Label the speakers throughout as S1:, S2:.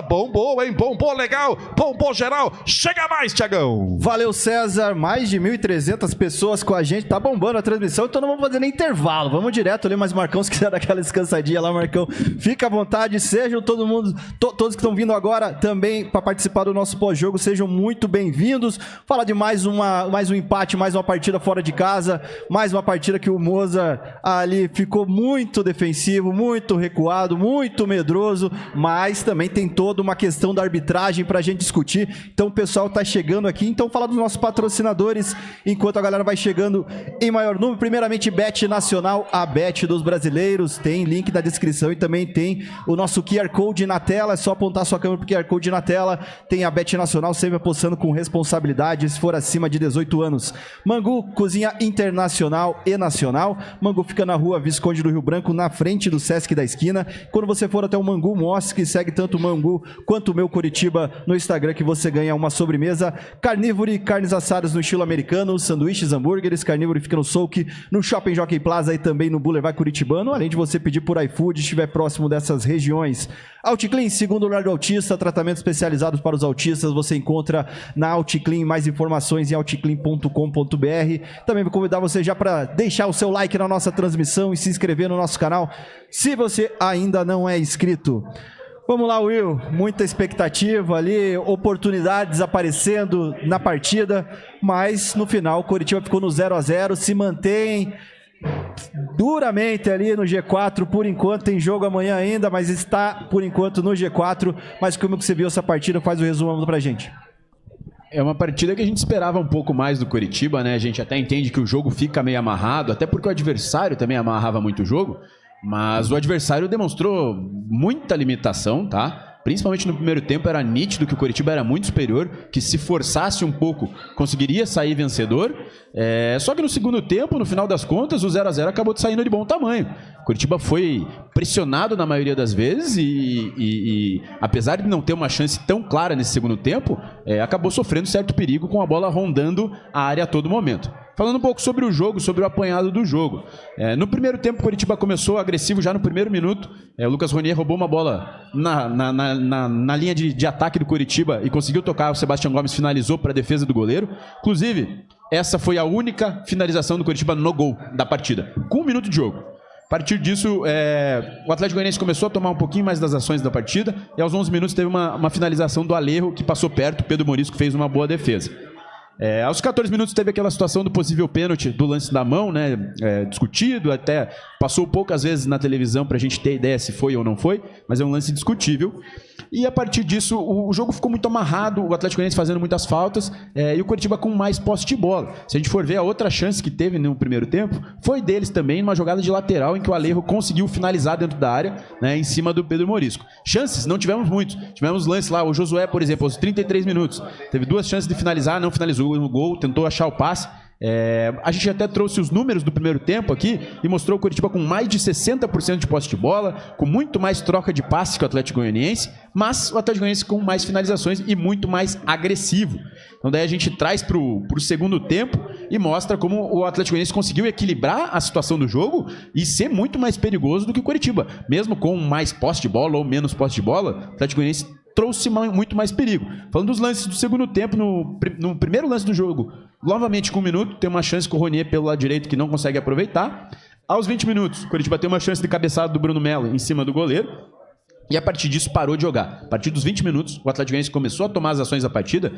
S1: Bombou, hein? Bombou legal, bombou geral. Chega mais, Thiagão.
S2: Valeu, César. Mais de 1.300 pessoas com a gente. Tá bombando a transmissão, então não vamos fazer nem intervalo. Vamos direto ali, mas Marcão, se quiser dar aquela descansadinha lá, Marcão, fica à vontade. Sejam todo mundo, todos que estão vindo agora também para participar do nosso pós-jogo, sejam muito bem-vindos. Falar de mais um empate, mais uma partida fora de casa, mais uma partida que o Moza ali ficou muito defensivo, muito recuado, muito medroso, mas também tem toda uma questão da arbitragem pra gente discutir. Então o pessoal tá chegando aqui, então falar dos nossos patrocinadores enquanto a galera vai chegando em maior número. Primeiramente, Bet Nacional, a Bet dos brasileiros, tem link na descrição e também tem o nosso QR Code na tela, é só apontar sua câmera pro QR Code na tela. Tem a Bet Nacional, sempre apostando com responsabilidade, se for acima de 18 anos. Mangu, cozinha internacional e nacional. Mangu fica na rua Visconde do Rio Branco, na frente do Sesc da esquina. Quando você for até o Mangu, mostre que segue tanto o Mangu quanto o meu Curitiba no Instagram, que você ganha uma sobremesa. Carnívore, carnes assadas no estilo americano, sanduíches, hambúrgueres. Carnívore fica no Souk, no Shopping Jockey Plaza e também no Boulevard Curitibano, além de você pedir por iFood, estiver próximo dessas regiões. Auticlean, segundo lar do autista, tratamentos especializados para os autistas, você encontra na Auticlean. Mais informações em auticlean.com.br. Também vou convidar você já para deixar o seu like na nossa transmissão e se inscrever no nosso canal, se você ainda não é inscrito. Vamos lá, Will, muita expectativa ali, oportunidades aparecendo na partida, mas no final o Coritiba ficou no 0-0, se mantém duramente ali no G4, por enquanto, tem jogo amanhã ainda, mas está por enquanto no G4. Mas como que você viu essa partida? Faz o resumo pra gente.
S3: É uma partida que a gente esperava um pouco mais do Coritiba, né? A gente até entende que o jogo fica meio amarrado, até porque o adversário também amarrava muito o jogo. Mas o adversário demonstrou muita limitação, tá? Principalmente no primeiro tempo, era nítido que o Coritiba era muito superior, que se forçasse um pouco, conseguiria sair vencedor. Só que no segundo tempo, no final das contas, o 0-0 acabou saindo de bom tamanho. O Coritiba foi pressionado na maioria das vezes e apesar de não ter uma chance tão clara nesse segundo tempo, acabou sofrendo certo perigo com a bola rondando a área a todo momento. Falando um pouco sobre o jogo, sobre o apanhado do jogo. No primeiro tempo, o Coritiba começou agressivo já no primeiro minuto. O Lucas Ronier roubou uma bola na linha de ataque do Coritiba e conseguiu tocar. O Sebastião Gomes finalizou para a defesa do goleiro. Inclusive, essa foi a única finalização do Coritiba no gol da partida, com 1 minuto de jogo. A partir disso, o Atlético Goianiense começou a tomar um pouquinho mais das ações da partida e aos 11 minutos teve uma finalização do Alejo que passou perto. O Pedro Morisco fez uma boa defesa. Aos 14 minutos teve aquela situação do possível pênalti do lance da mão, né? Discutido, até passou poucas vezes na televisão pra gente ter ideia se foi ou não foi, mas é um lance discutível. E a partir disso o jogo ficou muito amarrado, o Atlético Goianiense fazendo muitas faltas e o Coritiba com mais posse de bola. Se a gente for ver, a outra chance que teve no primeiro tempo foi deles também, numa jogada de lateral em que o Alejo conseguiu finalizar dentro da área, né, em cima do Pedro Morisco. Chances, não tivemos muitos. Tivemos lances lá, o Josué, por exemplo, aos 33 minutos, teve 2 chances de finalizar, não finalizou no gol, tentou achar o passe. A gente até trouxe os números do primeiro tempo aqui e mostrou o Coritiba com mais de 60% de posse de bola, com muito mais troca de passes que o Atlético Goianiense, mas o Atlético Goianiense com mais finalizações e muito mais agressivo. Então daí a gente traz para o segundo tempo e mostra como o Atlético Goianiense conseguiu equilibrar a situação do jogo e ser muito mais perigoso do que o Coritiba. Mesmo com mais posse de bola ou menos posse de bola, o Atlético Goianiense trouxe muito mais perigo. Falando dos lances do segundo tempo, no primeiro lance do jogo, novamente com 1 minuto, tem uma chance com o Ronier pelo lado direito que não consegue aproveitar. Aos 20 minutos, o Coritiba tem uma chance de cabeçada do Bruno Melo em cima do goleiro. E a partir disso parou de jogar. A partir dos 20 minutos, o Atlético Goianiense começou a tomar as ações da partida.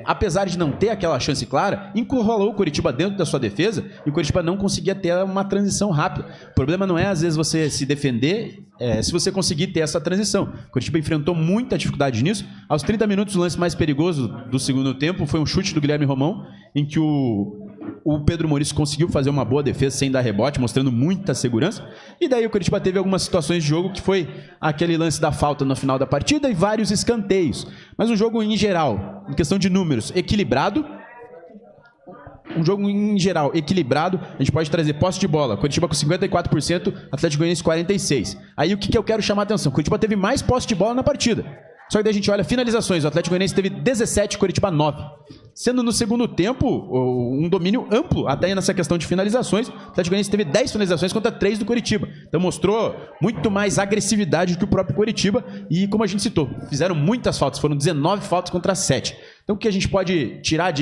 S3: Apesar de não ter aquela chance clara, encurralou o Coritiba dentro da sua defesa e o Coritiba não conseguia ter uma transição rápida. O problema não é, às vezes, você se defender se você conseguir ter essa transição. O Coritiba enfrentou muita dificuldade nisso. Aos 30 minutos, o lance mais perigoso do segundo tempo foi um chute do Guilherme Romão, em que o Pedro Morisco conseguiu fazer uma boa defesa sem dar rebote, mostrando muita segurança. E daí o Coritiba teve algumas situações de jogo, que foi aquele lance da falta no final da partida e vários escanteios. Mas um jogo em geral, em questão de números, equilibrado. Um jogo em geral equilibrado, a gente pode trazer posse de bola. Coritiba com 54%, Atlético Goianiense 46%. Aí o que eu quero chamar a atenção? Coritiba teve mais posse de bola na partida. Só que daí a gente olha finalizações. O Atlético Goianiense teve 17, Coritiba 9. Sendo no segundo tempo um domínio amplo até nessa questão de finalizações. O Atlético Goianiense teve 10 finalizações contra 3 do Coritiba. Então mostrou muito mais agressividade do que o próprio Coritiba. E como a gente citou, fizeram muitas faltas. Foram 19 faltas contra 7. Então o que a gente pode tirar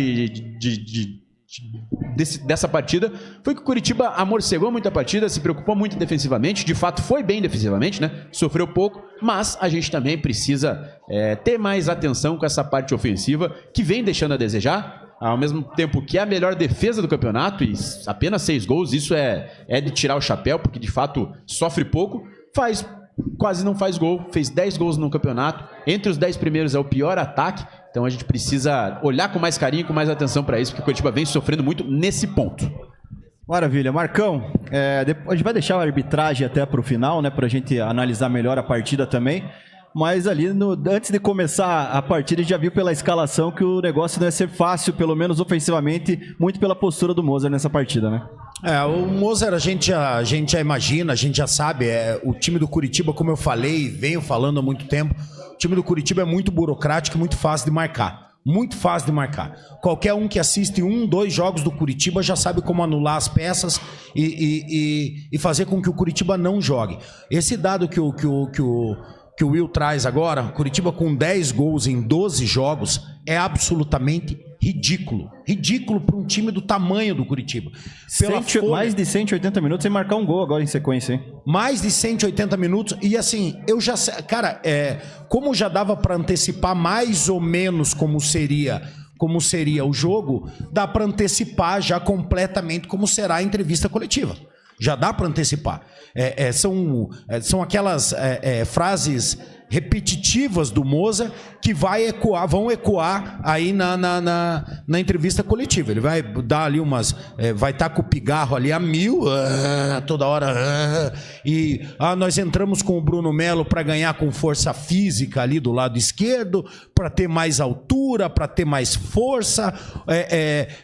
S3: dessa partida foi que o Coritiba amorcegou muito a partida, se preocupou muito defensivamente, de fato foi bem defensivamente, né? Sofreu pouco, mas a gente também precisa ter mais atenção com essa parte ofensiva que vem deixando a desejar, ao mesmo tempo que é a melhor defesa do campeonato e apenas 6 gols, isso é de tirar o chapéu, porque de fato sofre pouco, quase não faz gol, fez 10 gols no campeonato, entre os 10 primeiros é o pior ataque. Então a gente precisa olhar com mais carinho, com mais atenção para isso, porque o Coritiba vem sofrendo muito nesse ponto.
S2: Maravilha. Marcão, a gente vai deixar a arbitragem até para o final, né, para a gente analisar melhor a partida também. Mas ali, antes de começar a partida, a gente já viu pela escalação que o negócio não ia ser fácil, pelo menos ofensivamente, muito pela postura do Mozart nessa partida, né?
S4: O Mozart a gente já imagina, a gente já sabe, o time do Coritiba, como eu falei, venho falando há muito tempo, o time do Coritiba é muito burocrático e muito fácil de marcar. Muito fácil de marcar. Qualquer um que assiste 2 jogos do Coritiba já sabe como anular as peças e fazer com que o Coritiba não jogue. Esse dado que o Will traz agora, Coritiba com 10 gols em 12 jogos, é absolutamente ridículo. Ridículo para um time do tamanho do Coritiba.
S2: Mais de 180 minutos sem marcar um gol agora em sequência, hein?
S4: Mais de 180 minutos e assim, eu já... Cara, como já dava para antecipar mais ou menos como seria o jogo, dá para antecipar já completamente como será a entrevista coletiva. Já dá para antecipar. São aquelas frases repetitivas do Mozart que vão ecoar aí na entrevista coletiva. Ele vai dar ali vai estar com o pigarro ali a 1000, toda hora. Nós entramos com o Bruno Melo para ganhar com força física ali do lado esquerdo, para ter mais altura, para ter mais força.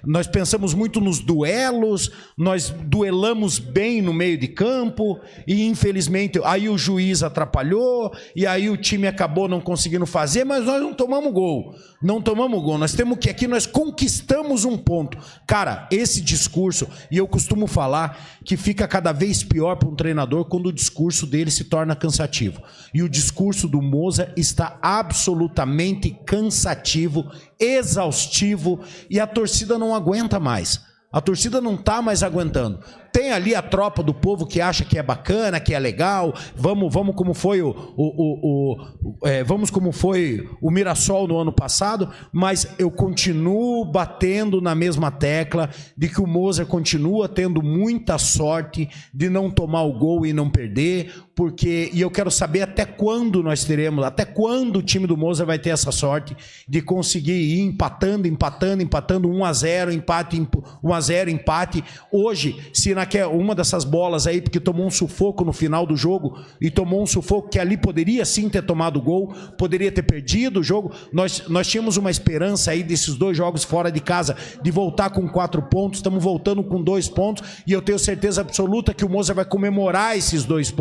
S4: Nós pensamos muito nos duelos, nós duelamos bem no meio de campo e infelizmente aí o juiz atrapalhou e aí o time acabou não conseguindo fazer, mas nós não tomamos gol. Não tomamos gol. Nós temos que aqui nós conquistamos um ponto. Cara, esse discurso, e eu costumo falar que fica cada vez pior para um treinador quando o discurso dele se torna cansativo. E o discurso do Mozart está absolutamente cansativo, exaustivo e a torcida não aguenta mais. A torcida não está mais aguentando. Tem ali a tropa do povo que acha que é bacana, que é legal. Vamos como foi vamos como foi o Mirassol no ano passado, mas eu continuo batendo na mesma tecla de que o Mozart continua tendo muita sorte de não tomar o gol e não perder, e eu quero saber até quando nós teremos, até quando o time do Mozart vai ter essa sorte de conseguir ir empatando 1-0, empate 1-0, empate. Hoje, se uma dessas bolas aí, porque tomou um sufoco no final do jogo, e tomou um sufoco que ali poderia sim ter tomado gol, poderia ter perdido o jogo, nós tínhamos uma esperança aí desses 2 jogos fora de casa, de voltar com 4 pontos, estamos voltando com 2 pontos, e eu tenho certeza absoluta que o Mozart vai comemorar esses 2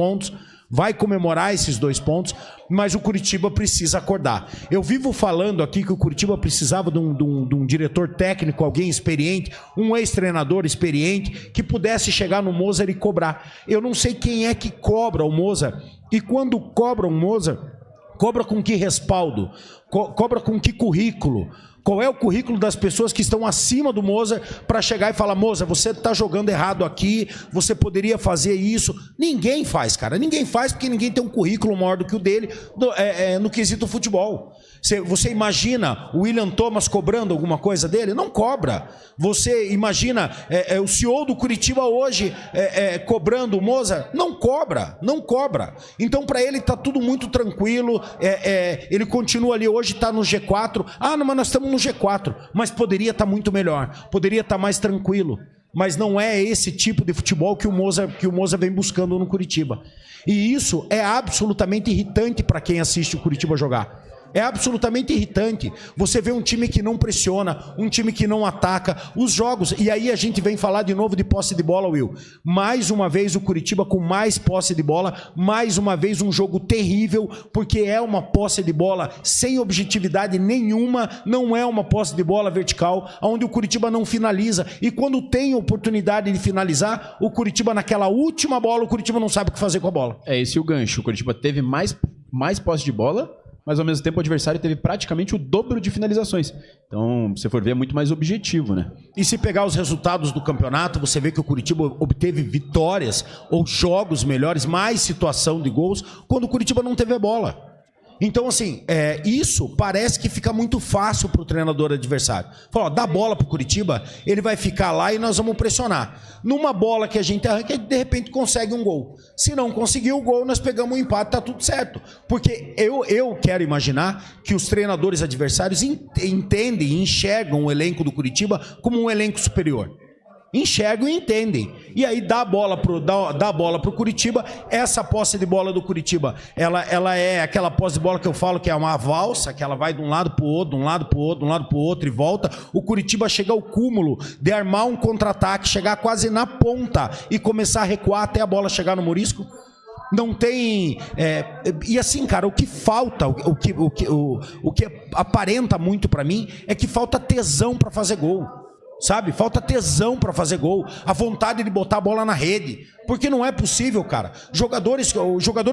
S4: pontos, mas o Coritiba precisa acordar. Eu vivo falando aqui que o Coritiba precisava de um diretor técnico, alguém experiente, um ex-treinador experiente, que pudesse chegar no Mozart e cobrar. Eu não sei quem é que cobra o Mozart, e quando cobra o Mozart, cobra com que respaldo? Cobra com que currículo? Qual é o currículo das pessoas que estão acima do Mozart para chegar e falar: Mozart, você está jogando errado aqui, você poderia fazer isso? Ninguém faz, cara. Ninguém faz porque ninguém tem um currículo maior do que o dele no quesito futebol. Você imagina o William Thomas cobrando alguma coisa dele? Não cobra. Você imagina o CEO do Coritiba hoje cobrando o Mozart? Não cobra, não cobra. Então para ele está tudo muito tranquilo, ele continua ali, hoje está no G4. Não, mas nós estamos no G4, mas poderia estar muito melhor, poderia estar mais tranquilo. Mas não é esse tipo de futebol que o Mozart vem buscando no Coritiba. E isso é absolutamente irritante para quem assiste o Coritiba jogar. É absolutamente irritante. Você vê um time que não pressiona, um time que não ataca os jogos. E aí a gente vem falar de novo de posse de bola, Will. Mais uma vez o Curitiba com mais posse de bola, mais uma vez um jogo terrível, porque é uma posse de bola sem objetividade nenhuma, não é uma posse de bola vertical, onde o Curitiba não finaliza. E quando tem oportunidade de finalizar, o Curitiba naquela última bola, o Curitiba não sabe o que fazer com a bola.
S3: É esse o gancho. O Curitiba teve mais posse de bola, mas ao mesmo tempo o adversário teve praticamente o dobro de finalizações. Então, se você for ver, é muito mais objetivo, né?
S4: E se pegar os resultados do campeonato, você vê que o Curitiba obteve vitórias ou jogos melhores, mais situação de gols, quando o Curitiba não teve a bola. Então, assim, isso parece que fica muito fácil para o treinador adversário. Fala, ó, dá bola para o Curitiba, ele vai ficar lá e nós vamos pressionar. Numa bola que a gente arranca, de repente consegue um gol. Se não conseguir o gol, nós pegamos um empate, tá tudo certo. Porque eu quero imaginar que os treinadores adversários entendem e enxergam o elenco do Curitiba como um elenco superior. Enxergam e entendem. E aí dá a bola pro Curitiba. Essa posse de bola do Curitiba, ela é aquela posse de bola que eu falo que é uma valsa, que ela vai de um lado pro outro, de um lado pro outro, de um lado pro outro e volta. O Curitiba chega ao cúmulo de armar um contra-ataque, chegar quase na ponta e começar a recuar até a bola chegar no Murisco. Não tem... e assim, cara, o que falta, o que aparenta muito pra mim é que falta tesão pra fazer gol. Sabe? Falta tesão para fazer gol, a vontade de botar a bola na rede, porque não é possível, cara. Jogadores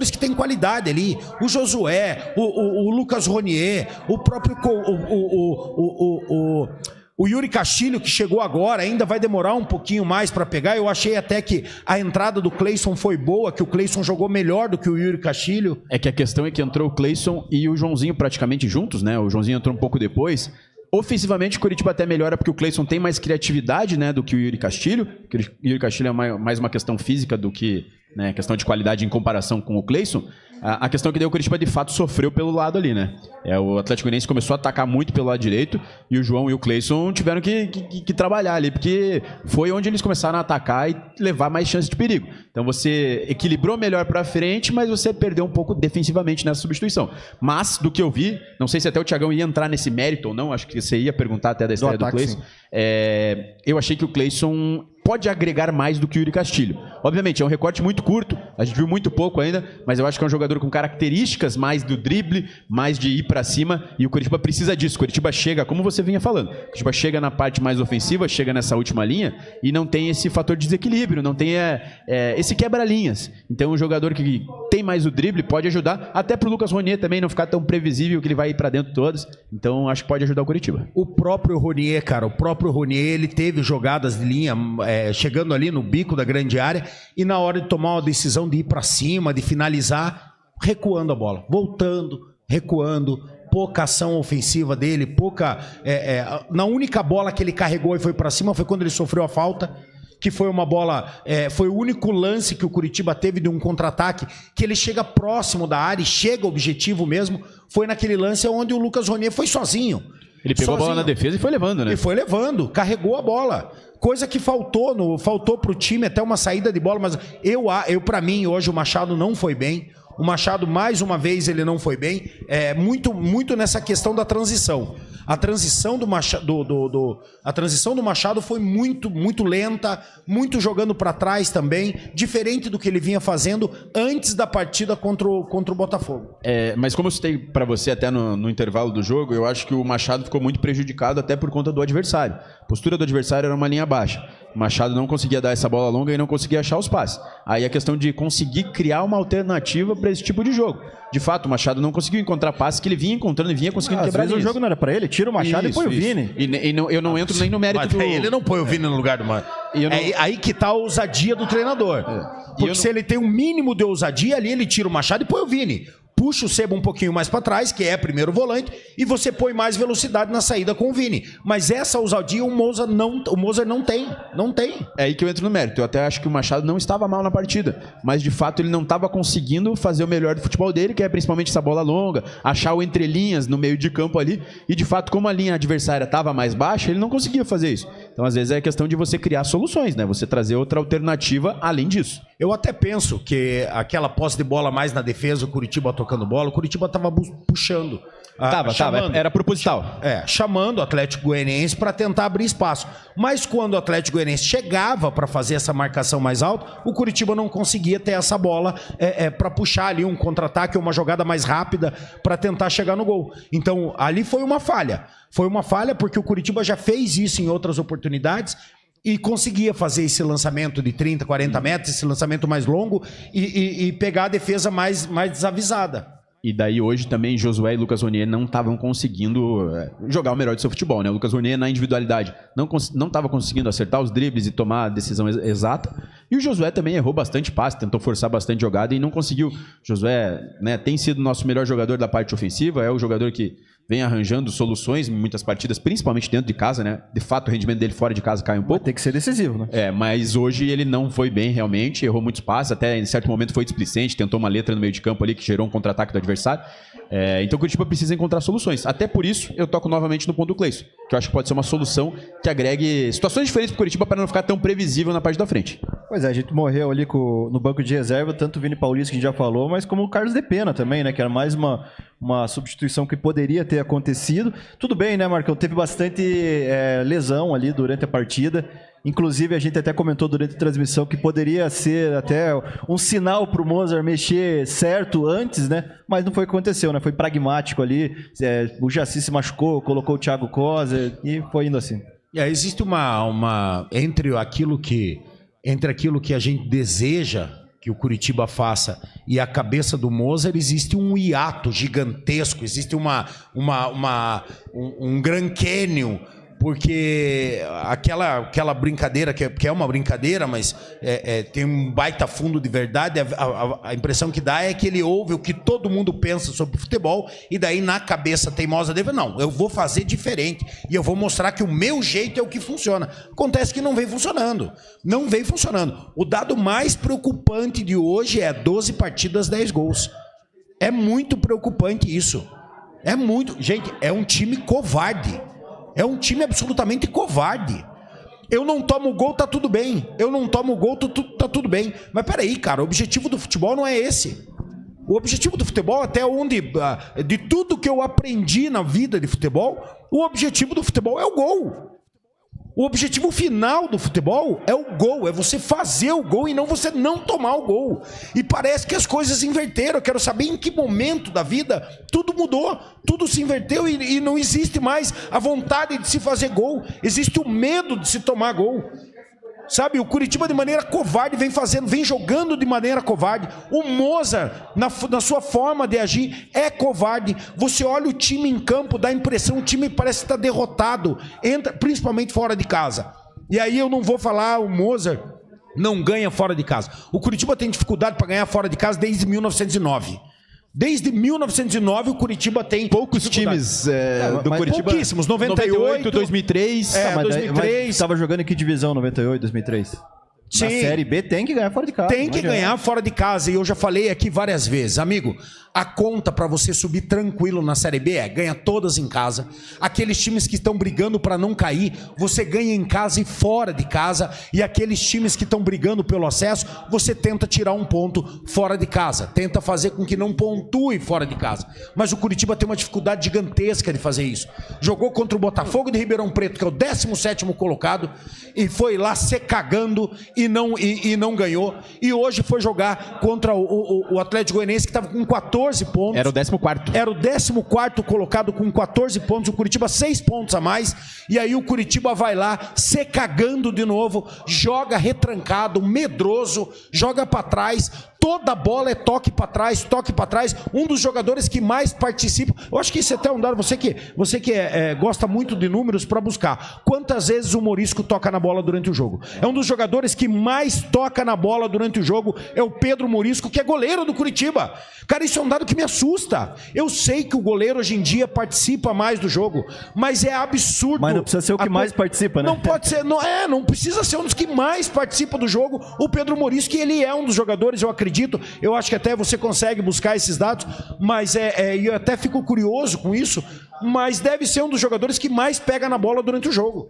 S4: que têm qualidade ali, o Josué, o Lucas Ronier, o próprio o Yuri Castilho, que chegou agora, ainda vai demorar um pouquinho mais para pegar. Eu achei até que a entrada do Cleison foi boa, que o Cleison jogou melhor do que o Yuri Castilho.
S3: É que a questão é que entrou o Cleison e o Joãozinho praticamente juntos, né? O Joãozinho entrou um pouco depois. Ofensivamente, o Curitiba até melhora porque o Cleison tem mais criatividade, né, do que o Yuri Castilho. O Yuri Castilho é mais uma questão física do que, né, questão de qualidade em comparação com o Cleison. A questão é que daí o Curitiba de fato sofreu pelo lado ali, né? O Atlético Goianiense começou a atacar muito pelo lado direito e o João e o Cleison tiveram que trabalhar ali, porque foi onde eles começaram a atacar e levar mais chances de perigo. Então você equilibrou melhor pra frente, mas você perdeu um pouco defensivamente nessa substituição. Mas, do que eu vi, não sei se até o Thiagão ia entrar nesse mérito ou não, acho que você ia perguntar até da história do Cleison. Eu achei que o Cleison pode agregar mais do que o Yuri Castilho. Obviamente, é um recorte muito curto, a gente viu muito pouco ainda, mas eu acho que é um jogador com características mais do drible, mais de ir pra cima, e o Curitiba precisa disso. O Curitiba chega, como você vinha falando, o Curitiba chega na parte mais ofensiva, chega nessa última linha, e não tem esse fator de desequilíbrio, não tem esse quebra-linhas. Então, um jogador que tem mais o drible pode ajudar, até pro Lucas Ronier também não ficar tão previsível que ele vai ir pra dentro todos. Então, acho que pode ajudar o Curitiba.
S4: O próprio Ronier, cara, ele teve jogadas de linha, chegando ali no bico da grande área, e na hora de tomar uma decisão de ir para cima, de finalizar, recuando a bola, voltando, recuando, pouca ação ofensiva dele, pouca... na única bola que ele carregou e foi para cima foi quando ele sofreu a falta, que foi uma bola... foi o único lance que o Curitiba teve de um contra-ataque, que ele chega próximo da área e chega objetivo mesmo, foi naquele lance onde o Lucas Ronier foi sozinho.
S3: Ele pegou a bola na defesa e foi levando, né?
S4: E foi levando, carregou a bola. Coisa que faltou pro time, até uma saída de bola, mas para mim, hoje o Machado não foi bem. O Machado, mais uma vez, ele não foi bem. Muito nessa questão da transição. A transição do Machado foi muito lenta, muito jogando para trás também, diferente do que ele vinha fazendo antes da partida contra o Botafogo.
S3: Mas como eu citei para você até no intervalo do jogo, eu acho que o Machado ficou muito prejudicado até por conta do adversário. A postura do adversário era uma linha baixa. O Machado não conseguia dar essa bola longa e não conseguia achar os passes. Aí a questão de conseguir criar uma alternativa para esse tipo de jogo. De fato, o Machado não conseguiu encontrar passes que ele vinha encontrando e vinha conseguindo quebrar linhas.
S2: Às vezes o jogo não era para ele, tira o Machado e põe o Vini.
S3: Eu não entro nem no mérito do...
S4: Ele não põe o Vini no lugar do Machado. Aí que tá a ousadia do treinador. Porque se ele tem um mínimo de ousadia ali, ele tira o Machado e põe o Vini. Puxa o Seba um pouquinho mais para trás, que é primeiro volante, e você põe mais velocidade na saída com o Vini. Mas essa ousadia o Moser não tem. Não tem.
S3: É aí que eu entro no mérito. Eu até acho que o Machado não estava mal na partida, mas de fato ele não estava conseguindo fazer o melhor do futebol dele, que é principalmente essa bola longa, achar o entrelinhas no meio de campo ali, e de fato como a linha adversária estava mais baixa, ele não conseguia fazer isso. Então às vezes é questão de você criar soluções, né? Você trazer outra alternativa além disso.
S4: Eu até penso que aquela posse de bola mais na defesa, o Curitiba tocando bola, o Curitiba estava puxando.
S3: Era proposital.
S4: Chamando o Atlético Goianiense para tentar abrir espaço. Mas quando o Atlético Goianiense chegava para fazer essa marcação mais alta, o Curitiba não conseguia ter essa bola para puxar ali um contra-ataque ou uma jogada mais rápida para tentar chegar no gol. Então, ali foi uma falha. Foi uma falha porque o Curitiba já fez isso em outras oportunidades e conseguia fazer esse lançamento de 30, 40 metros, esse lançamento mais longo e pegar a defesa mais desavisada.
S3: E daí hoje também Josué e Lucas Ronier não estavam conseguindo jogar o melhor do seu futebol, né? O Lucas Ronier na individualidade não estava conseguindo acertar os dribles e tomar a decisão exata. E o Josué também errou bastante passe, tentou forçar bastante jogada e não conseguiu. Josué, né, tem sido o nosso melhor jogador da parte ofensiva, é o jogador que vem arranjando soluções em muitas partidas, principalmente dentro de casa, né? De fato, o rendimento dele fora de casa cai um pouco.
S2: Tem que ser decisivo, né?
S3: Mas hoje ele não foi bem realmente, errou muitos passes, até em certo momento foi displicente, tentou uma letra no meio de campo ali que gerou um contra-ataque do adversário. Então o Curitiba precisa encontrar soluções. Até por isso, eu toco novamente no ponto do Cleison, que eu acho que pode ser uma solução que agregue situações diferentes pro Curitiba para não ficar tão previsível na parte da frente.
S2: Pois é, a gente morreu ali no banco de reserva, tanto o Vini Paulista, que a gente já falou, mas como o Carlos de Pena também, né? Que era mais uma substituição que poderia ter acontecido. Tudo bem, né, Marcão? Teve bastante lesão ali durante a partida. Inclusive, a gente até comentou durante a transmissão que poderia ser até um sinal para o Mozart mexer certo antes, né? Mas não foi o que aconteceu, né? Foi pragmático ali. O Jaci se machucou, colocou o Thiago Cosa e foi indo assim.
S4: Existe uma entre aquilo que a gente deseja que o Curitiba faça e a cabeça do Mozart, existe um hiato gigantesco, existe um Grand Canyon, porque aquela brincadeira, que é uma brincadeira, mas tem um baita fundo de verdade, a impressão que dá é que ele ouve o que todo mundo pensa sobre futebol, e daí na cabeça teimosa dele, não, eu vou fazer diferente, e eu vou mostrar que o meu jeito é o que funciona. Acontece que não vem funcionando. Não vem funcionando. O dado mais preocupante de hoje é 12 partidas, 10 gols. É muito preocupante isso. Gente, é um time covarde. É um time absolutamente covarde. Eu não tomo gol, tá tudo bem. Eu não tomo gol, tá tudo bem. Mas peraí, cara, o objetivo do futebol não é esse. O objetivo do futebol, até onde, de tudo que eu aprendi na vida de futebol, o objetivo do futebol é o gol. O objetivo final do futebol é o gol, é você fazer o gol e não você não tomar o gol. E parece que as coisas inverteram. Eu quero saber em que momento da vida tudo mudou, tudo se inverteu e não existe mais a vontade de se fazer gol. Existe o medo de se tomar gol. Sabe, o Curitiba de maneira covarde vem jogando de maneira covarde. O Mozart, na sua forma de agir, é covarde. Você olha o time em campo, dá a impressão, o time parece estar derrotado, principalmente fora de casa. E aí eu não vou falar, o Mozart não ganha fora de casa. O Curitiba tem dificuldade para ganhar fora de casa desde 1909. Desde 1909 o Curitiba tem
S3: poucos times do Curitiba.
S4: Pouquíssimos, 98,
S3: 2003.
S2: Mas
S4: 2003.
S2: Estava jogando em que divisão 98, 2003?
S4: Sim.
S2: Na Série B tem que ganhar fora de casa.
S4: Tem que ganhar fora de casa, e eu já falei aqui várias vezes. Amigo, a conta para você subir tranquilo na Série B ganha todas em casa. Aqueles times que estão brigando para não cair, você ganha em casa e fora de casa. E aqueles times que estão brigando pelo acesso, você tenta tirar um ponto fora de casa. Tenta fazer com que não pontue fora de casa. Mas o Curitiba tem uma dificuldade gigantesca de fazer isso. Jogou contra o Botafogo de Ribeirão Preto, que é o 17º colocado, e foi lá se cagando e não ganhou. E hoje foi jogar contra o Atlético Goianiense, que estava com 14 pontos.
S3: Era o 14º.
S4: Era o 14º colocado com 14 pontos. O Curitiba 6 pontos a mais. E aí o Curitiba vai lá se cagando de novo. Joga retrancado, medroso. Joga para trás. Toda bola é toque para trás, toque para trás. Um dos jogadores que mais participa. Eu acho que isso é até um dado. Você que gosta muito de números, para buscar. Quantas vezes o Morisco toca na bola durante o jogo? É um dos jogadores que mais toca na bola durante o jogo. É o Pedro Morisco, que é goleiro do Curitiba. Cara, isso é um dado que me assusta. Eu sei que o goleiro hoje em dia participa mais do jogo, mas é absurdo.
S2: Mas não precisa ser o que mais participa, né?
S4: Não pode ser, não precisa ser um dos que mais participa do jogo. O Pedro Morisco, ele é um dos jogadores, eu acredito. Eu acho que até você consegue buscar esses dados, mas eu até fico curioso com isso, mas deve ser um dos jogadores que mais pega na bola durante o jogo.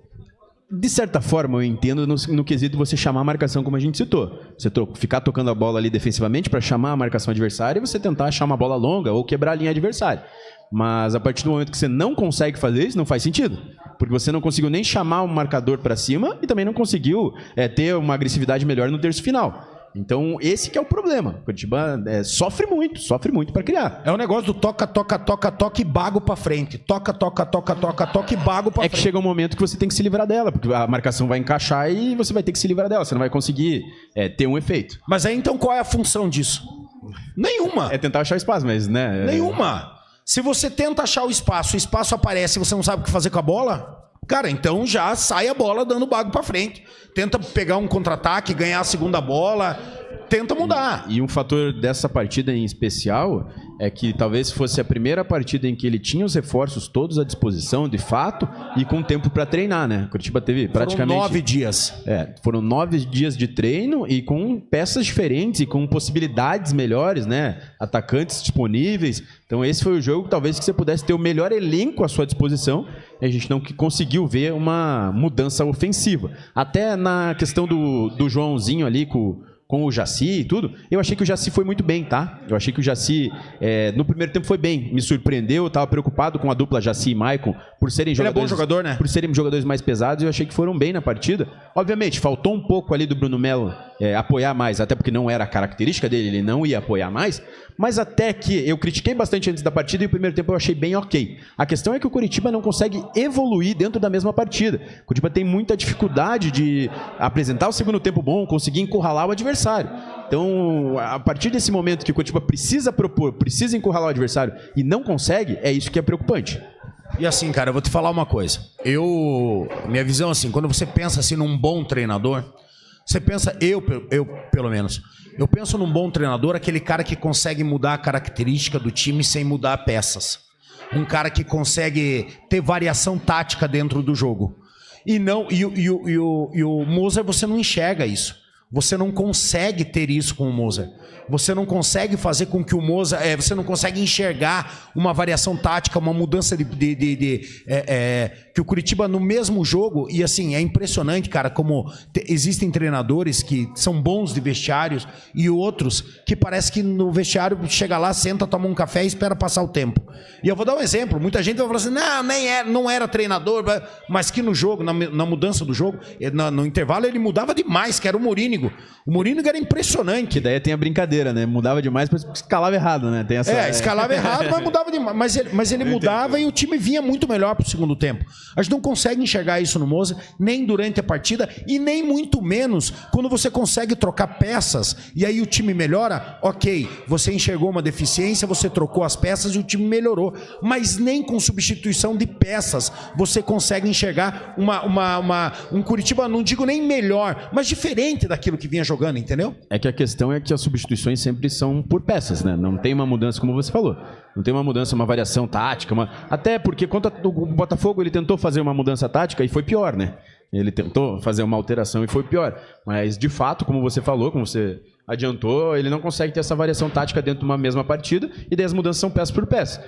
S3: De certa forma, eu entendo no quesito você chamar a marcação, como a gente citou. Você ficar tocando a bola ali defensivamente para chamar a marcação adversária e você tentar achar uma bola longa ou quebrar a linha adversária. Mas a partir do momento que você não consegue fazer isso, não faz sentido. Porque você não conseguiu nem chamar o marcador para cima e também não conseguiu ter uma agressividade melhor no terço final. Então, esse que é o problema. O Curitiba sofre muito para criar.
S4: É o negócio do toca, toca, toca, toca e bago pra frente. Toca, toca, toca, toca, toca e bago pra frente.
S3: É que chega um momento que você tem que se livrar dela, porque a marcação vai encaixar e você vai ter que se livrar dela. Você não vai conseguir ter um efeito.
S4: Mas aí, então, qual é a função disso? Nenhuma.
S3: É tentar achar espaço, mas, né?
S4: Nenhuma. Se você tenta achar o espaço aparece e você não sabe o que fazer com a bola, cara, então já sai a bola dando bago pra frente. Tenta pegar um contra-ataque, ganhar a segunda bola, tenta mudar.
S3: E um fator dessa partida em especial é que talvez fosse a primeira partida em que ele tinha os reforços todos à disposição, de fato, e com tempo para treinar, né? Curitiba teve praticamente...
S4: Foram 9 dias.
S3: Foram 9 dias de treino e com peças diferentes e com possibilidades melhores, né? Atacantes disponíveis. Então esse foi o jogo, talvez, que você pudesse ter o melhor elenco à sua disposição e a gente não conseguiu ver uma mudança ofensiva. Até na questão do Joãozinho ali com o Jaci e tudo, eu achei que o Jaci foi muito bem, tá? Eu achei que o Jaci, no primeiro tempo, foi bem. Me surpreendeu, eu tava preocupado com a dupla Jaci e Maicon, por serem jogadores...
S4: Ele é bom jogador, né?
S3: Por serem jogadores mais pesados, eu achei que foram bem na partida. Obviamente, faltou um pouco ali do Bruno Melo apoiar mais, até porque não era a característica dele, ele não ia apoiar mais, mas até que eu critiquei bastante antes da partida e o primeiro tempo eu achei bem ok. A questão é que o Curitiba não consegue evoluir dentro da mesma partida. O Curitiba tem muita dificuldade de apresentar o segundo tempo bom, conseguir encurralar o adversário. Então, a partir desse momento que o Curitiba precisa propor, precisa encurralar o adversário e não consegue, é isso que é preocupante.
S4: E assim, cara, eu vou te falar uma coisa. Minha visão assim, quando você pensa assim num bom treinador, você pensa, eu pelo menos, eu penso num bom treinador, aquele cara que consegue mudar a característica do time sem mudar peças. Um cara que consegue ter variação tática dentro do jogo. E o Moser, você não enxerga isso. Você não consegue ter isso com o Moser. Você não consegue fazer com que o Moser... você não consegue enxergar uma variação tática, uma mudança que o Curitiba no mesmo jogo... E assim, é impressionante, cara, como existem treinadores que são bons de vestiários e outros que parece que no vestiário chega lá, senta, toma um café e espera passar o tempo. E eu vou dar um exemplo. Muita gente vai falar assim, não era treinador, mas que no jogo, na mudança do jogo, no intervalo, ele mudava demais, que era o Morínigo. O Morínigo era impressionante.
S3: Que daí tem a brincadeira, né? Mudava demais, mas escalava errado, né? Tem essa...
S4: escalava errado, mas mudava demais. Mas ele mudava e o time vinha muito melhor pro segundo tempo. A gente não consegue enxergar isso no Moser, nem durante a partida e nem muito menos quando você consegue trocar peças e aí o time melhora. Ok, você enxergou uma deficiência, você trocou as peças e o time melhorou. Mas nem com substituição de peças você consegue enxergar um Curitiba, não digo nem melhor, mas diferente daquilo que vinha jogando, entendeu?
S3: É que a questão é que as substituições sempre são por peças, né? Não tem uma mudança, como você falou. Não tem uma mudança, uma variação tática. Até porque quanto o Botafogo, ele tentou fazer uma mudança tática e foi pior, né? Ele tentou fazer uma alteração e foi pior. Mas, de fato, como você falou, como você adiantou, ele não consegue ter essa variação tática dentro de uma mesma partida e daí as mudanças são peça por peça.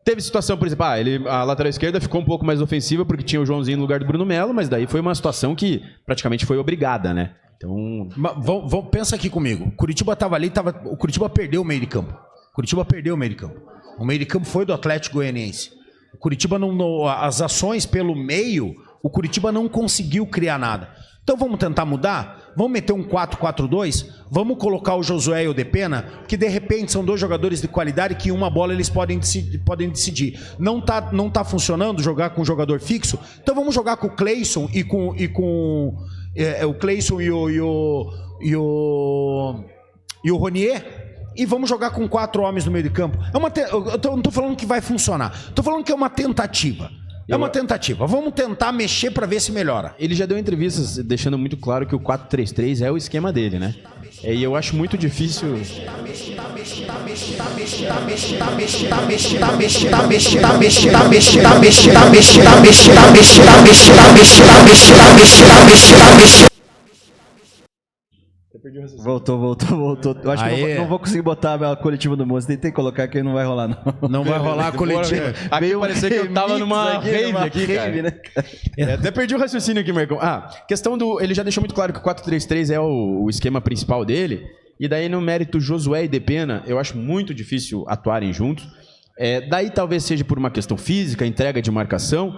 S3: Teve situação, por exemplo, a lateral esquerda ficou um pouco mais ofensiva porque tinha o Joãozinho no lugar do Bruno Melo, mas daí foi uma situação que praticamente foi obrigada, né? Então...
S4: Pensa aqui comigo. O Curitiba estava ali, o Curitiba perdeu o meio de campo. O meio de campo foi do Atlético Goianiense. O Curitiba as ações pelo meio, o Curitiba não conseguiu criar nada. Então vamos tentar mudar? Vamos meter um 4-4-2? Vamos colocar o Josué e o Depena? Porque de repente são dois jogadores de qualidade que em uma bola eles podem decidir. Não tá funcionando jogar com um jogador fixo? Então vamos jogar com o Cleison e com o Cleison e o Ronier? E vamos jogar com 4 homens no meio de campo? Eu não estou falando que vai funcionar. Estou falando que é uma tentativa. É uma tentativa. Vamos tentar mexer para ver se melhora.
S3: Ele já deu entrevistas deixando muito claro que o 4-3-3 é o esquema dele, né? E eu acho muito difícil...
S2: Voltou. Eu acho que eu não vou conseguir botar a coletiva do Moço. Tem que colocar que não vai rolar, não.
S4: Não vai rolar a coletiva.
S3: Aqui parecia que eu tava numa rave aqui, cara.
S2: Né?
S3: Até perdi o raciocínio aqui, Marcão. Questão do... Ele já deixou muito claro que o 4-3-3 é o esquema principal dele. E daí, no mérito Josué e Depena, eu acho muito difícil atuarem juntos. Daí talvez seja por uma questão física, entrega de marcação.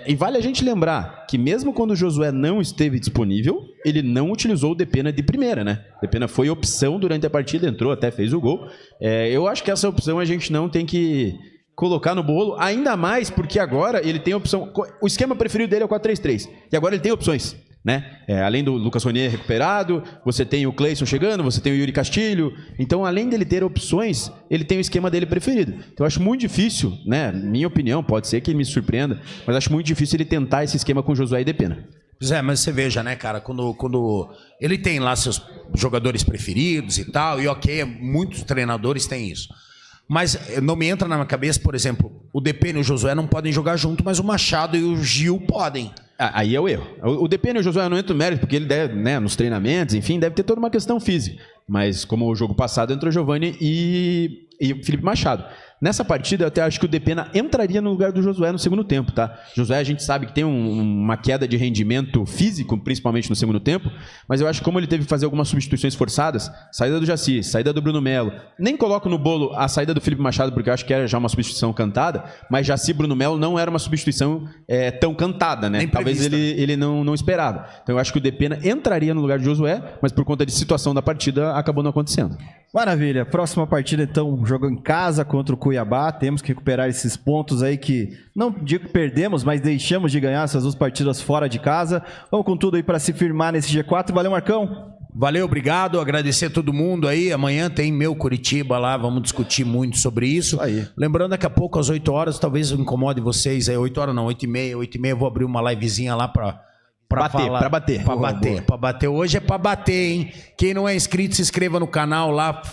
S3: E vale a gente lembrar que mesmo quando o Josué não esteve disponível, ele não utilizou o Depena de primeira, né? Depena foi opção durante a partida, entrou, até fez o gol. Eu acho que essa opção a gente não tem que colocar no bolo, ainda mais porque agora ele tem opção. O esquema preferido dele é o 4-3-3. E agora ele tem opções, né? Além do Lucas Ronier recuperado, você tem o Cleison chegando, você tem o Yuri Castilho. Então, além dele ter opções, ele tem o esquema dele preferido. Então, eu acho muito difícil, né? Minha opinião, pode ser que me surpreenda, mas acho muito difícil ele tentar esse esquema com Josué e Depena.
S4: Zé, mas você veja, né, cara, quando ele tem lá seus jogadores preferidos e tal, e ok, muitos treinadores têm isso. Mas não me entra na minha cabeça, por exemplo, o Depena e o Josué não podem jogar junto, mas o Machado e o Gil podem.
S3: Aí é o erro. O Depena e o Josué não entram no mérito, porque ele deve, né, nos treinamentos, enfim, deve ter toda uma questão física. Mas como o jogo passado entrou Giovani e Felipe Machado. Nessa partida, eu até acho que o Depena entraria no lugar do Josué no segundo tempo, tá? Josué, a gente sabe que tem uma queda de rendimento físico, principalmente no segundo tempo, mas eu acho que como ele teve que fazer algumas substituições forçadas, saída do Jaci, saída do Bruno Melo, nem coloco no bolo a saída do Felipe Machado, porque eu acho que era já uma substituição cantada, mas Jaci e Bruno Melo não era uma substituição tão cantada, né? Talvez ele não esperava. Então eu acho que o Depena entraria no lugar de Josué, mas por conta de situação da partida, acabou não acontecendo.
S2: Maravilha. Próxima partida, então, jogo em casa contra o Cuiabá. Temos que recuperar esses pontos aí que, não digo que perdemos, mas deixamos de ganhar essas duas partidas fora de casa. Vamos com tudo aí para se firmar nesse G4. Valeu, Marcão.
S4: Valeu, obrigado. Agradecer a todo mundo aí. Amanhã tem meu Curitiba lá. Vamos discutir muito sobre isso.
S2: Aí.
S4: Lembrando, daqui a pouco, às 8 horas, talvez eu incomode vocês aí. 8 horas não, 8h30. 8h30 eu vou abrir uma livezinha lá para bater. Pra bater. Hoje é pra bater, hein? Quem não é inscrito, se inscreva no canal lá,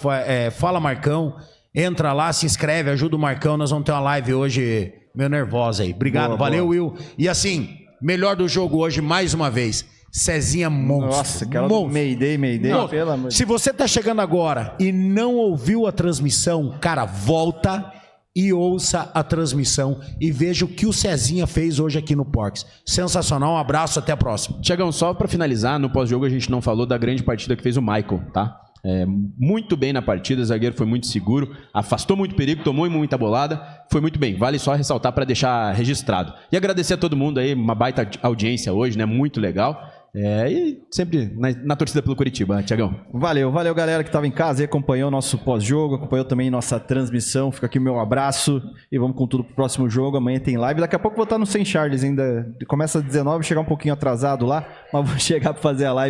S4: Fala Marcão. Entra lá, se inscreve, ajuda o Marcão. Nós vamos ter uma live hoje meio nervosa aí. Obrigado, valeu, Will. E assim, melhor do jogo hoje, mais uma vez, Cezinha monstro.
S2: Nossa, aquela do Mayday.
S4: Não,
S2: pelo amor de
S4: se você tá chegando agora e não ouviu a transmissão, cara, volta e ouça a transmissão e veja o que o Cezinha fez hoje aqui no Porcs. Sensacional, um abraço, até a próxima.
S3: Tiagão, só pra finalizar, no pós-jogo a gente não falou da grande partida que fez o Michael, tá? Muito bem na partida, o zagueiro foi muito seguro, afastou muito perigo, tomou muita bolada, foi muito bem, vale só ressaltar para deixar registrado. E agradecer a todo mundo aí, uma baita audiência hoje, né? Muito legal. E sempre na torcida pelo Curitiba, Tiagão.
S2: Valeu galera que estava em casa e acompanhou o nosso pós-jogo, acompanhou também nossa transmissão. Fica aqui o meu abraço e vamos com tudo pro próximo jogo. Amanhã tem live, daqui a pouco vou estar no Sem Charles ainda. Começa às 19, chegar um pouquinho atrasado lá, mas vou chegar para fazer a live.